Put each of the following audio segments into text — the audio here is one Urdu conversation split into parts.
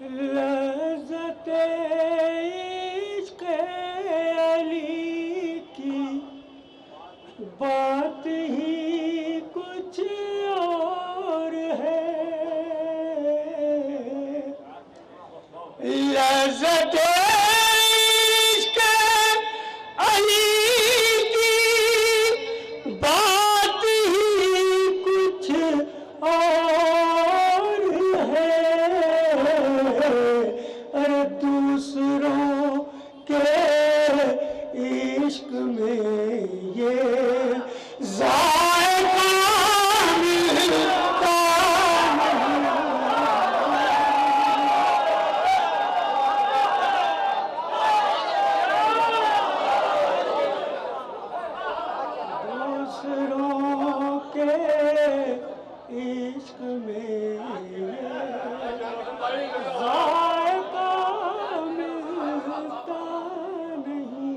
لذت عشق علی کی بات ہی کچھ اور ہے، لذت عشق علی کی بات ہی کچھ اور ہے، ارے دوسروں کے عشق میں یہ ذائقہ ملتا دوسروں کے عشق میں ذائقہ ملتا نہیں،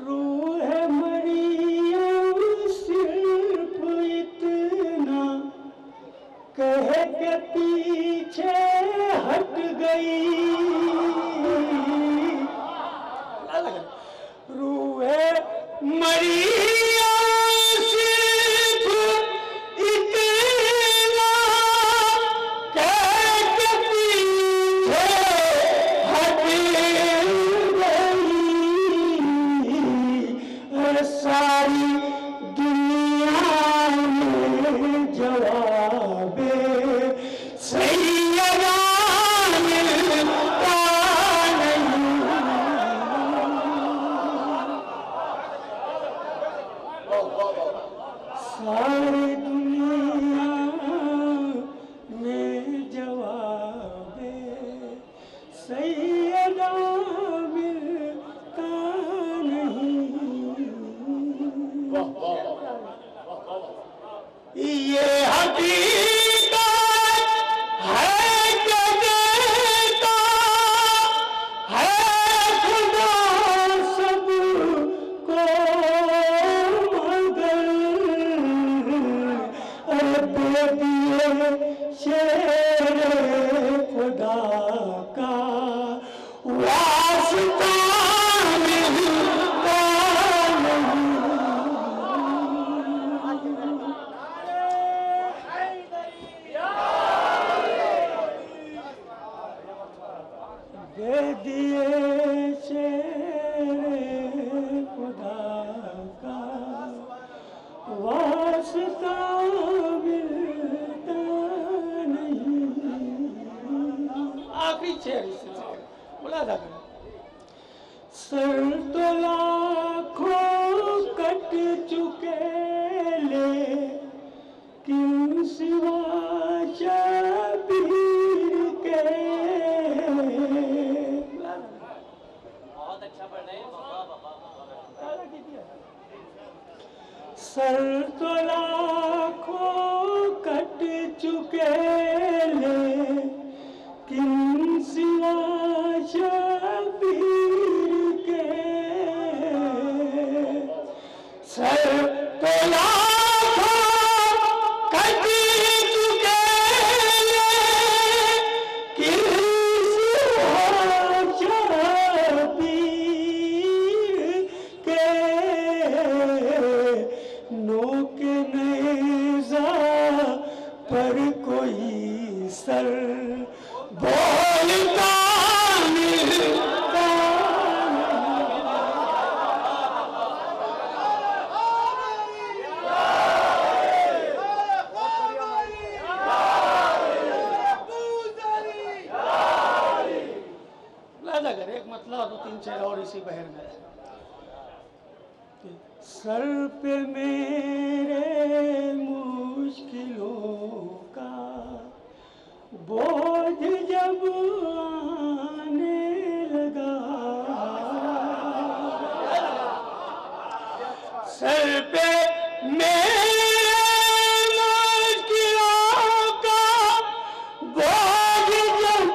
روح مریم صرف اتنا کہہ کے پیچھے ہٹ گئی، روح مریم صرف اتنا کہہ کے پیچھے ہٹ گئی، اور ساری دنیا میں جواب سیدہ ملتا نہیں، ساری دنیا میں جواب سیدہ ملتا نہیں، یہ حقیقت ہے کہ دیتا ہے خدا سب کو، مگر بے دیے شیر خدا کا واسطہ ملتا نہیں، بے دیے شیر خدا کا واسطہ ملتا نہیں، آخری شعر اس سے ملاحظہ کریں، سر تو لاکھوں کٹ چکے لیکن سوا شبیر کے، سر تو لاکھوں کٹ چکے لیکن سوا شبیر کے، سر تو لاکھوں کٹ چکے لیکن سوا شبیر کے، نوک نیزہ پر کوئی سر بولتا ملتا لہذا کر ایک مطلب دو تین شعر اور اسی بہر میں، سر پہ میرے مشکلوں کا بوجھ جب آنے لگا، سر پہ میرے مشکلوں کا بوجھ جب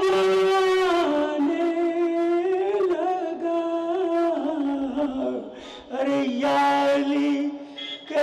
آنے لگا، ارے یا علی کہ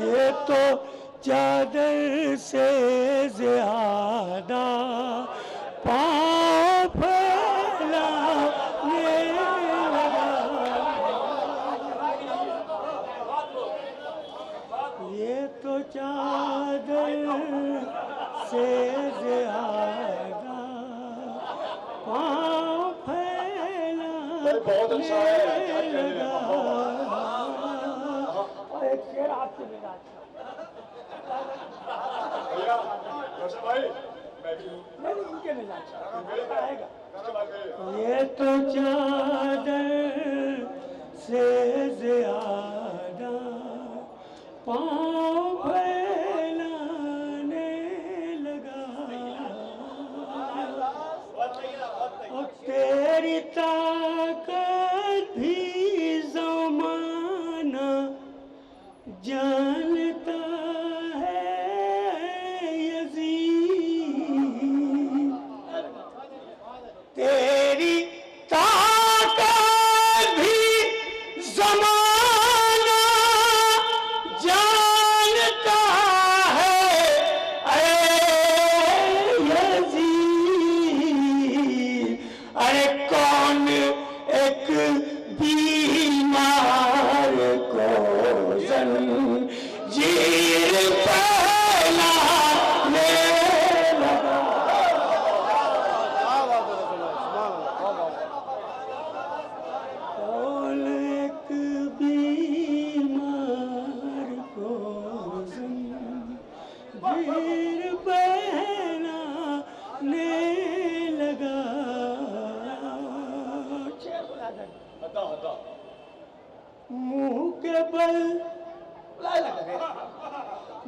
یہ تو چادر سے زیادہ پاؤں پھیلانے لگا، یہ تو چادر سے زیادہ پاؤں پھیلانے لگا۔ ایک شعر آپ سے میرا یہ تو چادر سے زیادہ پاؤں پھیلانے لگا، اور تیری طاقت بھی زمانہ جانتا ہے یزید، تیری طاقت بھی زمانہ جانتا ہے اے یزید، ارے کون ایک بیمار کو زنجیر پہنانے لگا، کون ایک بیمار کو زنجیر پہنانے لگا۔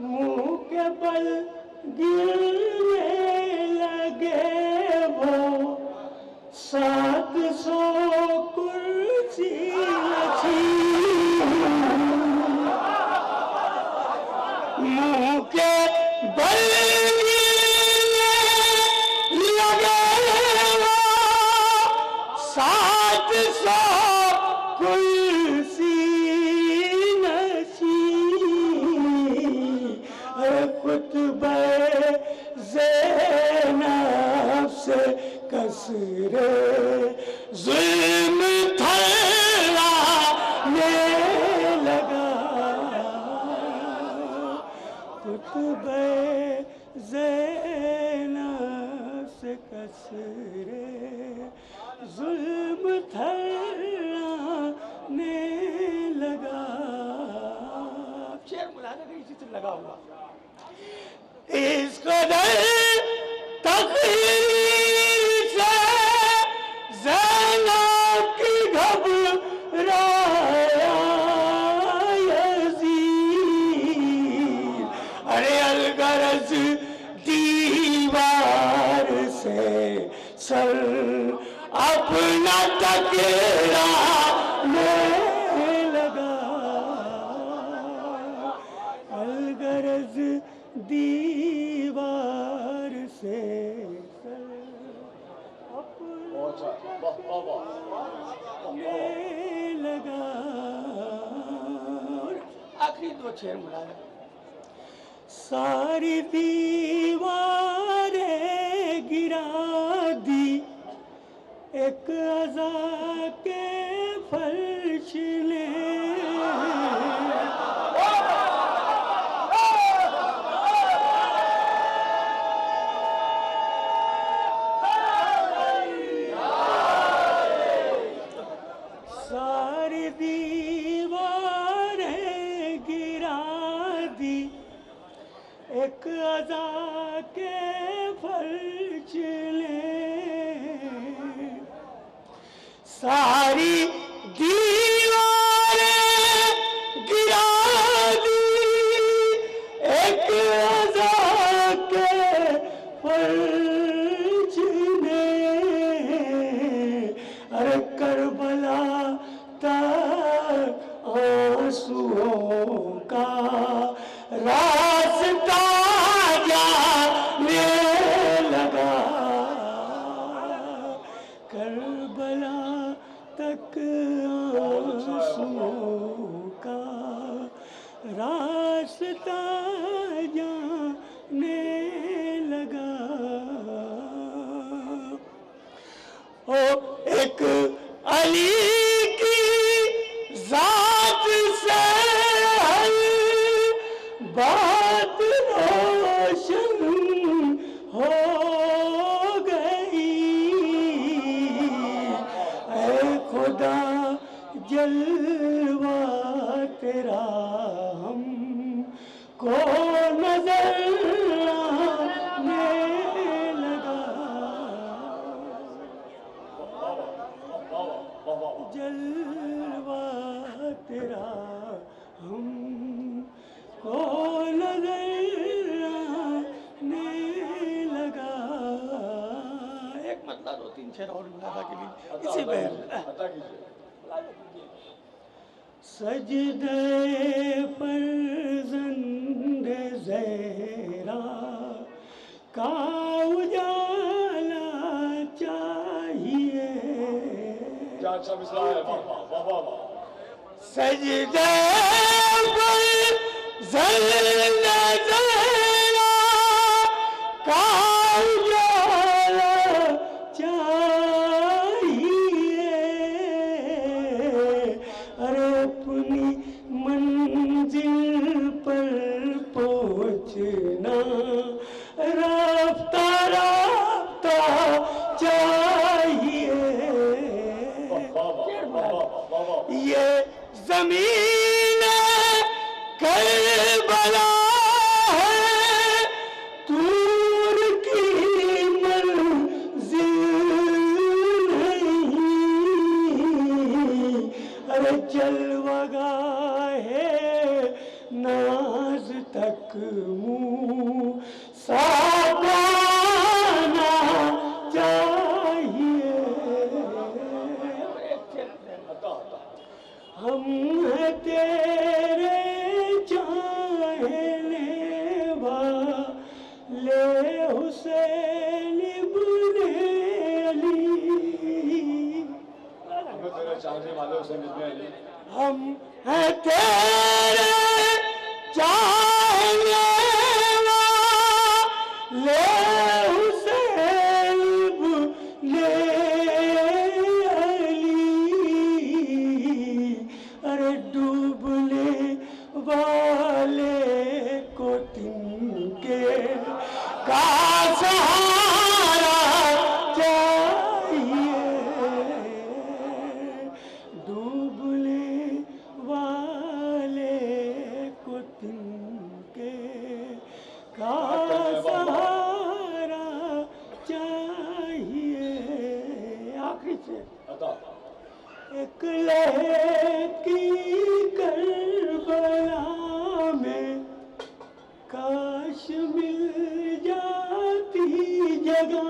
منہ کے بل گرنے لگے وہ 700 کرسی رکھی، منہ کے بل گرنے لگے وہ 700 کرسی خطبہ زینب سے کثر ظلم تھرانے لگا، خطبہ زینب سے کثر ظلم تھرانے لگا۔ شعر ملاحظہ کہ اسی سے لگا ہوا، اس قدر تقریر سے زینب کی گھبرایا یزید، ارے الغرض دیوار سے سر اپنا ٹکرانے لگا، الغرض دیوار سے ٹکرانے لگا۔ آخری دو شعر ملایا، ساری دیواریں گرا دی ایک عزا کے فرش نے، ساری دیواریں گرا دی ایک عزا کے فرش نے، ساری دیواریں گرا دی ایک عزا کے فرش نے، ارے کربلا تک آنسوؤں کا راستہ جانے ایک علی کی ذات سے ہر بات روشن ہو گئی، اے خدا جلوہ تیرا ہم کو نظر آنے لگا، جلوہ تیرا ہم کو نظر آنے لگا۔ ایک مطلب دو تین شعر اور ملاحظہ کے لیے اسی پہ عطا کیجیے۔ سجدے پر زند زہرا کا اجالا چاہیے، کیا اچھا مثال ہے، واہ واہ واہ واہ واہ۔ سجدے پر زند زہرا کا اجالا چاہیے، ارے اپنی منزل پر پہنچنا رفتہ رفتہ چاہیے، یہ زمین کربلا ہے، طور کی منزل نہیں، ارے جلوہ گاہ ناز تک منہ ساپانا چاہیے، ہم ہیں تیرے چاہنے والے حسین ابن علی، ہمیں تیرے چاہنے والے حسین ابن علی، ہم ہیں تیرے چاہنے والے حسین ابن علی، ارے ڈوبنے والے کو تنکے کا سہارا چاہیے، ڈوبنے والے کو تنکے کا سہارا چاہیے۔ آخری سے عطا ایک لہر کی کربلا میں کاش مل جاتی جگہ،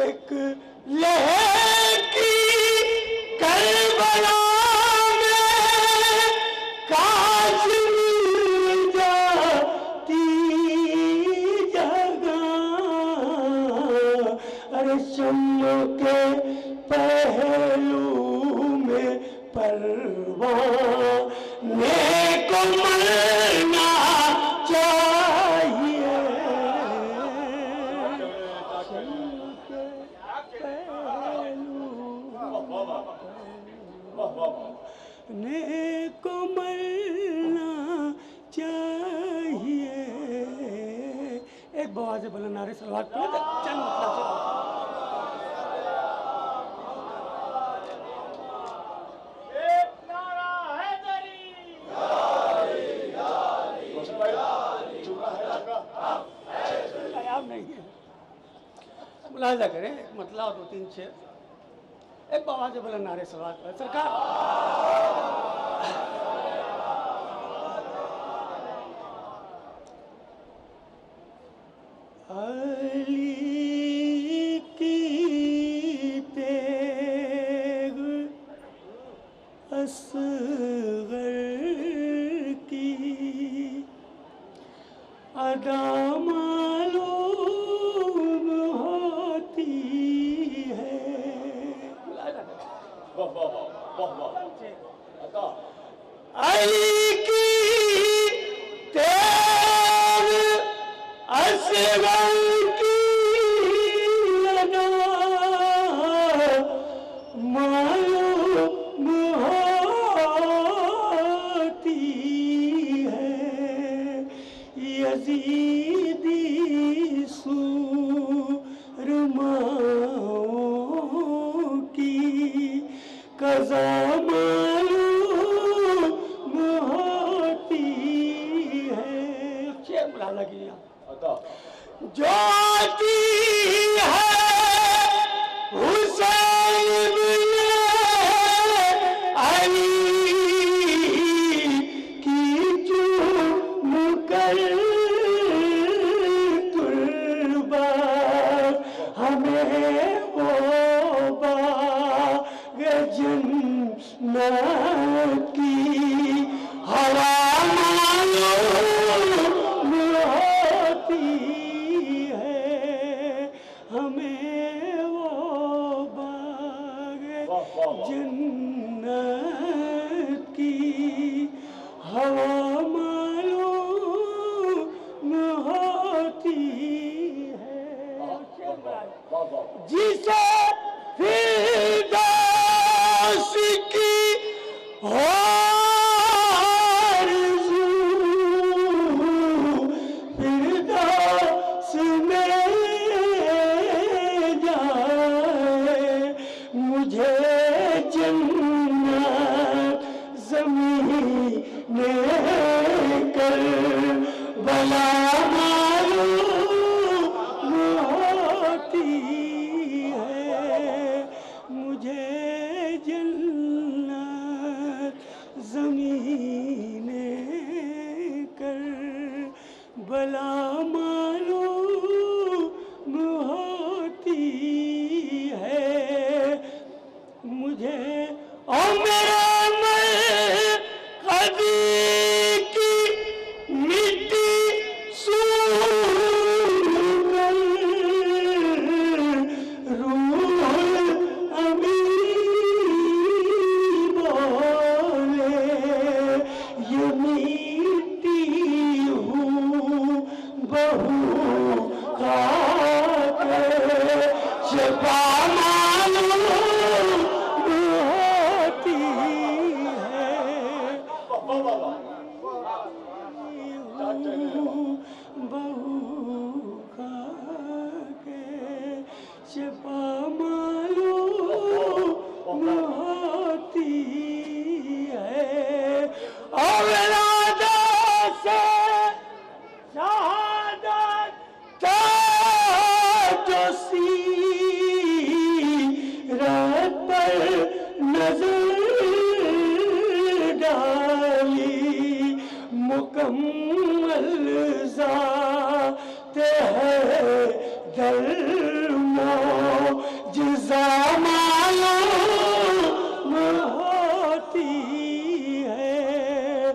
ایک لہر کی کربلا میں کاش مل جاتی جگہ، ارے شمع کے پہلو میں پروانے کو مرنا چاہیے، شمع کے پہلو نے کو مرنا چاہیے۔ ایک بواز بلند نعرے صلوات پڑھے چند مطلب سے ملاحظہ کریں، ایک مطلع اور دو تین شعر، ایک بواز بلند نعرے صلوات پر سرکار۔ علی کی تیغ اصغر کی ادا معلوم ہوتی ہے، علی کی تیغ اصغر کی یزیدی سورماؤں کی قضا معلوم ہوتی ہے. شعر بلانا کیا جو آتی ہے حسین بن علی کی چوم کر قربا ہمیں وہ باغ جنت کی ہوا معلوم ہوتی ہے. ہمیں وہ باغ جنت کی ہوا معلوم ہوتی ہے. جسے فردوس کی آرزو فردوس میں جائے مجھے جنت زمین کر بلا معلوم ہوتی ہے. مجھے جنت زمین کر بلا معلوم ہوتی ہے. مجھے اور میرا قدی کی مٹی سور کر روح امین بولے یہ مٹی ہوں بہو خاک شفا معلوم ہوتی ہے. بہو خاک شفا معلوم ہوتی ہے. اور ولادت سے شہادت تاج و سیرت پر نظر ڈالی مکمل ذات ہے در معجزہ معلوم ہوتی ہے.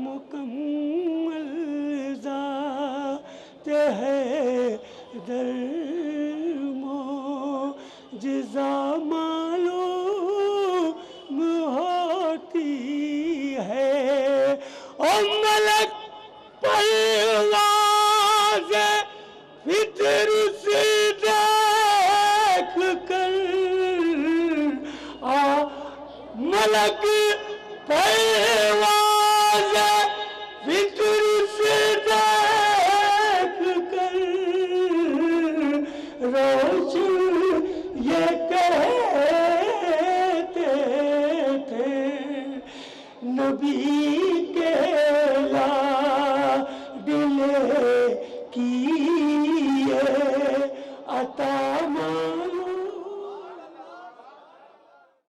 مکمل ذات ہے در معجزہ معلوم ہوتی ہے. اور ملک پرواز فطر سے دیکھ کر ملک پرواز فطر سے دیکھ کر روشن